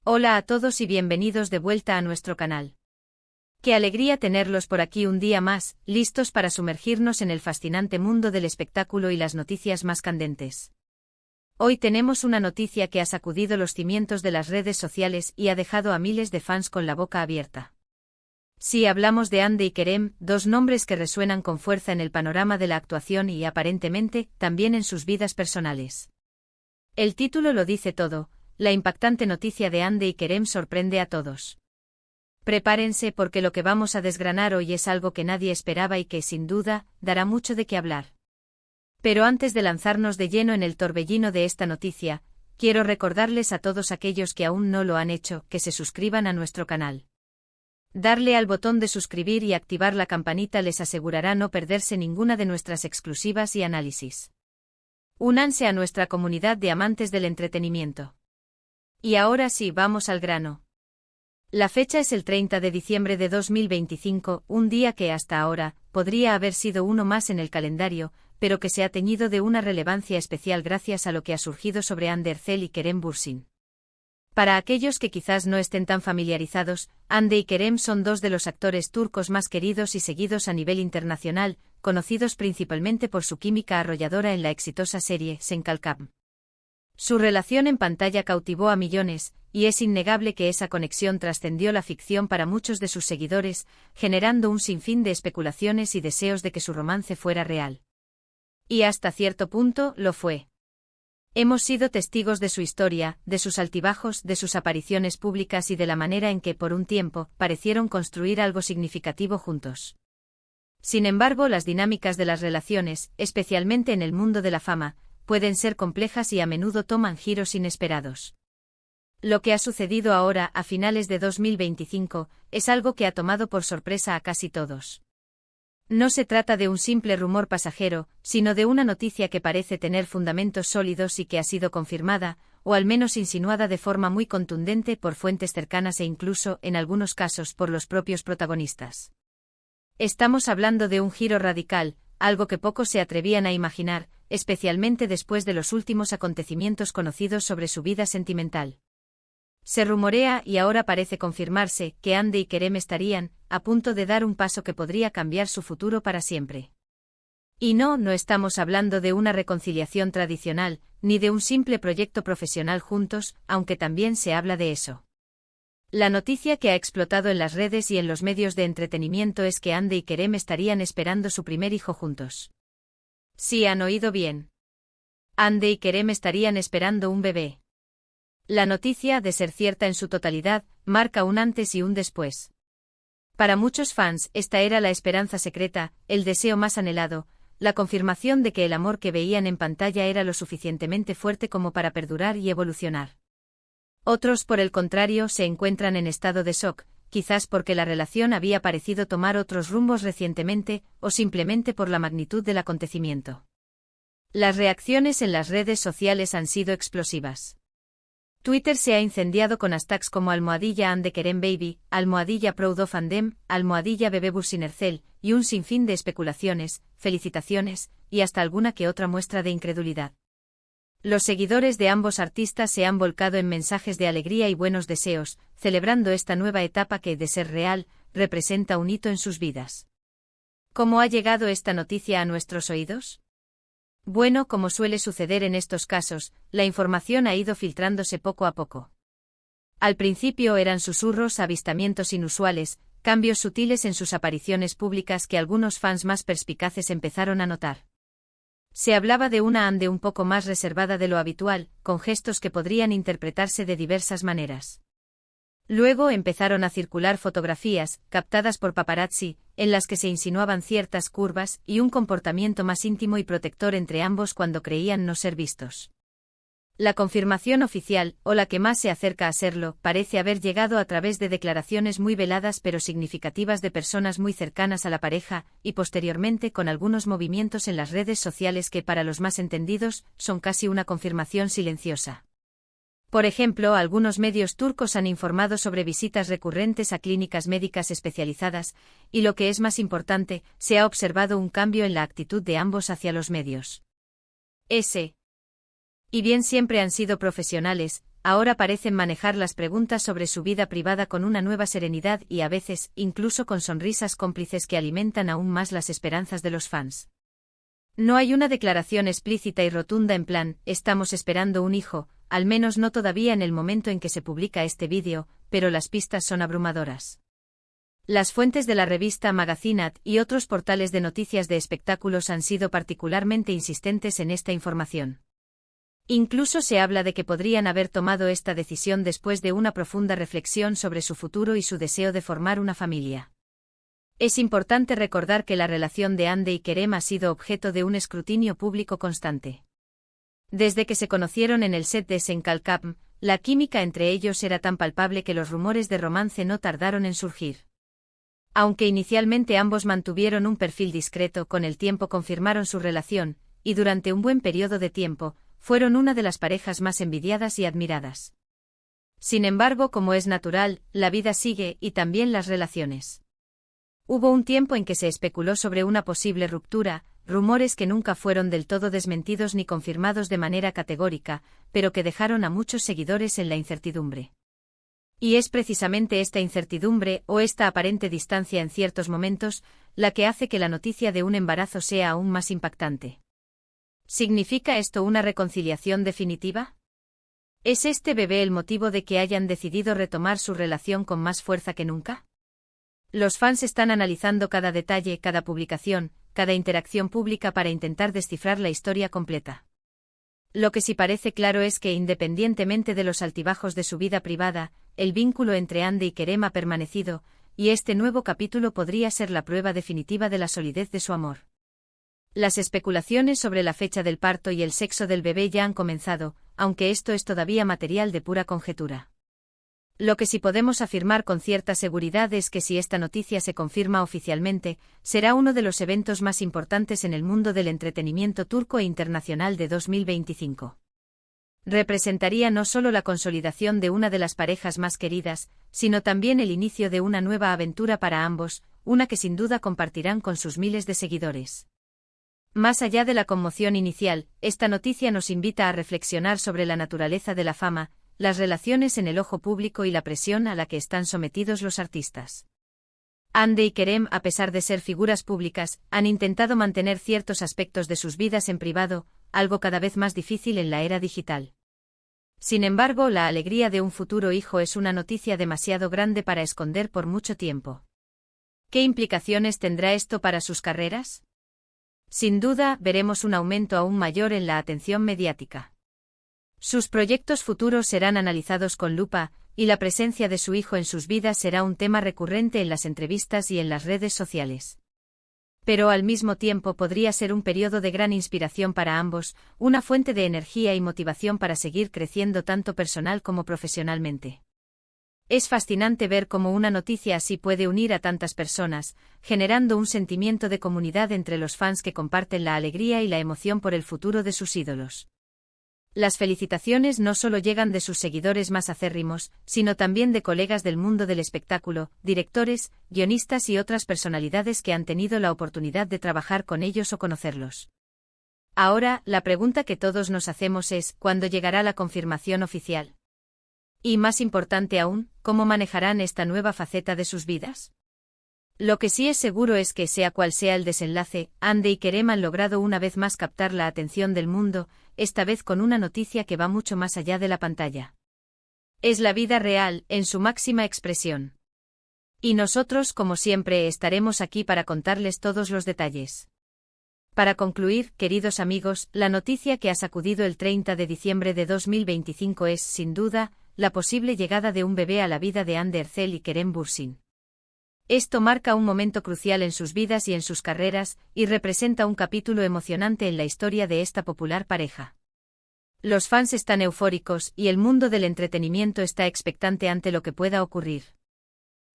Hola a todos y bienvenidos de vuelta a nuestro canal. Qué alegría tenerlos por aquí un día más, listos para sumergirnos en el fascinante mundo del espectáculo y las noticias más candentes. Hoy tenemos una noticia que ha sacudido los cimientos de las redes sociales y ha dejado a miles de fans con la boca abierta. Sí, hablamos de Hande y Kerem, dos nombres que resuenan con fuerza en el panorama de la actuación y aparentemente también en sus vidas personales. El título lo dice todo. La impactante noticia de Hande y Kerem sorprende a todos. Prepárense porque lo que vamos a desgranar hoy es algo que nadie esperaba y que, sin duda, dará mucho de qué hablar. Pero antes de lanzarnos de lleno en el torbellino de esta noticia, quiero recordarles a todos aquellos que aún no lo han hecho, que se suscriban a nuestro canal. Darle al botón de suscribir y activar la campanita les asegurará no perderse ninguna de nuestras exclusivas y análisis. Únanse a nuestra comunidad de amantes del entretenimiento. Y ahora sí, vamos al grano. La fecha es el 30 de diciembre de 2025, un día que hasta ahora podría haber sido uno más en el calendario, pero que se ha teñido de una relevancia especial gracias a lo que ha surgido sobre Hande Erçel y Kerem Bürsin. Para aquellos que quizás no estén tan familiarizados, Hande y Kerem son dos de los actores turcos más queridos y seguidos a nivel internacional, conocidos principalmente por su química arrolladora en la exitosa serie Sen Kalkam. Su relación en pantalla cautivó a millones, y es innegable que esa conexión trascendió la ficción para muchos de sus seguidores, generando un sinfín de especulaciones y deseos de que su romance fuera real. Y hasta cierto punto, lo fue. Hemos sido testigos de su historia, de sus altibajos, de sus apariciones públicas y de la manera en que, por un tiempo, parecieron construir algo significativo juntos. Sin embargo, las dinámicas de las relaciones, especialmente en el mundo de la fama, pueden ser complejas y a menudo toman giros inesperados. Lo que ha sucedido ahora, a finales de 2025, es algo que ha tomado por sorpresa a casi todos. No se trata de un simple rumor pasajero, sino de una noticia que parece tener fundamentos sólidos y que ha sido confirmada, o al menos insinuada de forma muy contundente por fuentes cercanas e incluso, en algunos casos, por los propios protagonistas. Estamos hablando de un giro radical, algo que pocos se atrevían a imaginar, especialmente después de los últimos acontecimientos conocidos sobre su vida sentimental. Se rumorea, y ahora parece confirmarse, que Hande y Kerem estarían a punto de dar un paso que podría cambiar su futuro para siempre. Y no estamos hablando de una reconciliación tradicional, ni de un simple proyecto profesional juntos, aunque también se habla de eso. La noticia que ha explotado en las redes y en los medios de entretenimiento es que Hande y Kerem estarían esperando su primer hijo juntos. Sí, han oído bien. Hande y Kerem estarían esperando un bebé. La noticia, de ser cierta en su totalidad, marca un antes y un después. Para muchos fans, esta era la esperanza secreta, el deseo más anhelado, la confirmación de que el amor que veían en pantalla era lo suficientemente fuerte como para perdurar y evolucionar. Otros, por el contrario, se encuentran en estado de shock, quizás porque la relación había parecido tomar otros rumbos recientemente, o simplemente por la magnitud del acontecimiento. Las reacciones en las redes sociales han sido explosivas. Twitter se ha incendiado con hashtags como #Hande Kerem Baby, #Proud of Handem, #Bebé Bürsin Erçel, y un sinfín de especulaciones, felicitaciones, y hasta alguna que otra muestra de incredulidad. Los seguidores de ambos artistas se han volcado en mensajes de alegría y buenos deseos, celebrando esta nueva etapa que, de ser real, representa un hito en sus vidas. ¿Cómo ha llegado esta noticia a nuestros oídos? Bueno, como suele suceder en estos casos, la información ha ido filtrándose poco a poco. Al principio eran susurros, avistamientos inusuales, cambios sutiles en sus apariciones públicas que algunos fans más perspicaces empezaron a notar. Se hablaba de una Hande un poco más reservada de lo habitual, con gestos que podrían interpretarse de diversas maneras. Luego empezaron a circular fotografías, captadas por paparazzi, en las que se insinuaban ciertas curvas y un comportamiento más íntimo y protector entre ambos cuando creían no ser vistos. La confirmación oficial, o la que más se acerca a serlo, parece haber llegado a través de declaraciones muy veladas pero significativas de personas muy cercanas a la pareja, y posteriormente con algunos movimientos en las redes sociales que, para los más entendidos, son casi una confirmación silenciosa. Por ejemplo, algunos medios turcos han informado sobre visitas recurrentes a clínicas médicas especializadas, y lo que es más importante, se ha observado un cambio en la actitud de ambos hacia los medios. Y bien siempre han sido profesionales, ahora parecen manejar las preguntas sobre su vida privada con una nueva serenidad y a veces, incluso con sonrisas cómplices que alimentan aún más las esperanzas de los fans. No hay una declaración explícita y rotunda en plan, estamos esperando un hijo, al menos no todavía en el momento en que se publica este vídeo, pero las pistas son abrumadoras. Las fuentes de la revista Magazinat y otros portales de noticias de espectáculos han sido particularmente insistentes en esta información. Incluso se habla de que podrían haber tomado esta decisión después de una profunda reflexión sobre su futuro y su deseo de formar una familia. Es importante recordar que la relación de Hande y Kerem ha sido objeto de un escrutinio público constante. Desde que se conocieron en el set de Senkalkam, la química entre ellos era tan palpable que los rumores de romance no tardaron en surgir. Aunque inicialmente ambos mantuvieron un perfil discreto, con el tiempo confirmaron su relación, y durante un buen periodo de tiempo, fueron una de las parejas más envidiadas y admiradas. Sin embargo, como es natural, la vida sigue y también las relaciones. Hubo un tiempo en que se especuló sobre una posible ruptura, rumores que nunca fueron del todo desmentidos ni confirmados de manera categórica, pero que dejaron a muchos seguidores en la incertidumbre. Y es precisamente esta incertidumbre, o esta aparente distancia en ciertos momentos, la que hace que la noticia de un embarazo sea aún más impactante. ¿Significa esto una reconciliación definitiva? ¿Es este bebé el motivo de que hayan decidido retomar su relación con más fuerza que nunca? Los fans están analizando cada detalle, cada publicación, cada interacción pública para intentar descifrar la historia completa. Lo que sí parece claro es que, independientemente de los altibajos de su vida privada, el vínculo entre Hande y Kerem ha permanecido, y este nuevo capítulo podría ser la prueba definitiva de la solidez de su amor. Las especulaciones sobre la fecha del parto y el sexo del bebé ya han comenzado, aunque esto es todavía material de pura conjetura. Lo que sí podemos afirmar con cierta seguridad es que si esta noticia se confirma oficialmente, será uno de los eventos más importantes en el mundo del entretenimiento turco e internacional de 2025. Representaría no solo la consolidación de una de las parejas más queridas, sino también el inicio de una nueva aventura para ambos, una que sin duda compartirán con sus miles de seguidores. Más allá de la conmoción inicial, esta noticia nos invita a reflexionar sobre la naturaleza de la fama, las relaciones en el ojo público y la presión a la que están sometidos los artistas. Hande y Kerem, a pesar de ser figuras públicas, han intentado mantener ciertos aspectos de sus vidas en privado, algo cada vez más difícil en la era digital. Sin embargo, la alegría de un futuro hijo es una noticia demasiado grande para esconder por mucho tiempo. ¿Qué implicaciones tendrá esto para sus carreras? Sin duda, veremos un aumento aún mayor en la atención mediática. Sus proyectos futuros serán analizados con lupa, y la presencia de su hijo en sus vidas será un tema recurrente en las entrevistas y en las redes sociales. Pero al mismo tiempo podría ser un periodo de gran inspiración para ambos, una fuente de energía y motivación para seguir creciendo tanto personal como profesionalmente. Es fascinante ver cómo una noticia así puede unir a tantas personas, generando un sentimiento de comunidad entre los fans que comparten la alegría y la emoción por el futuro de sus ídolos. Las felicitaciones no solo llegan de sus seguidores más acérrimos, sino también de colegas del mundo del espectáculo, directores, guionistas y otras personalidades que han tenido la oportunidad de trabajar con ellos o conocerlos. Ahora, la pregunta que todos nos hacemos es, ¿cuándo llegará la confirmación oficial? Y más importante aún, ¿cómo manejarán esta nueva faceta de sus vidas? Lo que sí es seguro es que, sea cual sea el desenlace, Hande y Kerem han logrado una vez más captar la atención del mundo, esta vez con una noticia que va mucho más allá de la pantalla. Es la vida real, en su máxima expresión. Y nosotros, como siempre, estaremos aquí para contarles todos los detalles. Para concluir, queridos amigos, la noticia que ha sacudido el 30 de diciembre de 2025 es, sin duda, la posible llegada de un bebé a la vida de Hande Erçel y Kerem Bürsin. Esto marca un momento crucial en sus vidas y en sus carreras, y representa un capítulo emocionante en la historia de esta popular pareja. Los fans están eufóricos y el mundo del entretenimiento está expectante ante lo que pueda ocurrir.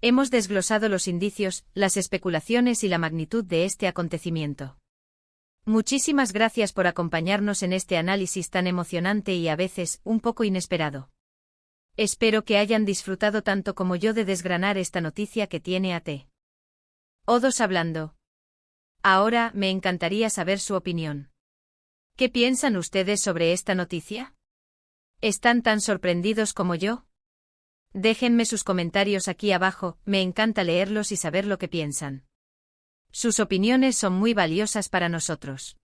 Hemos desglosado los indicios, las especulaciones y la magnitud de este acontecimiento. Muchísimas gracias por acompañarnos en este análisis tan emocionante y a veces un poco inesperado. Espero que hayan disfrutado tanto como yo de desgranar esta noticia que tiene a todos hablando. Ahora, me encantaría saber su opinión. ¿Qué piensan ustedes sobre esta noticia? ¿Están tan sorprendidos como yo? Déjenme sus comentarios aquí abajo, me encanta leerlos y saber lo que piensan. Sus opiniones son muy valiosas para nosotros.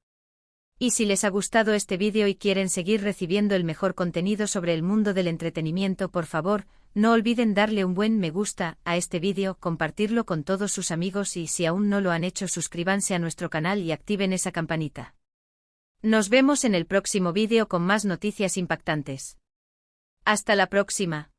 Y si les ha gustado este vídeo y quieren seguir recibiendo el mejor contenido sobre el mundo del entretenimiento, por favor, no olviden darle un buen me gusta a este vídeo, compartirlo con todos sus amigos y si aún no lo han hecho, suscríbanse a nuestro canal y activen esa campanita. Nos vemos en el próximo vídeo con más noticias impactantes. Hasta la próxima.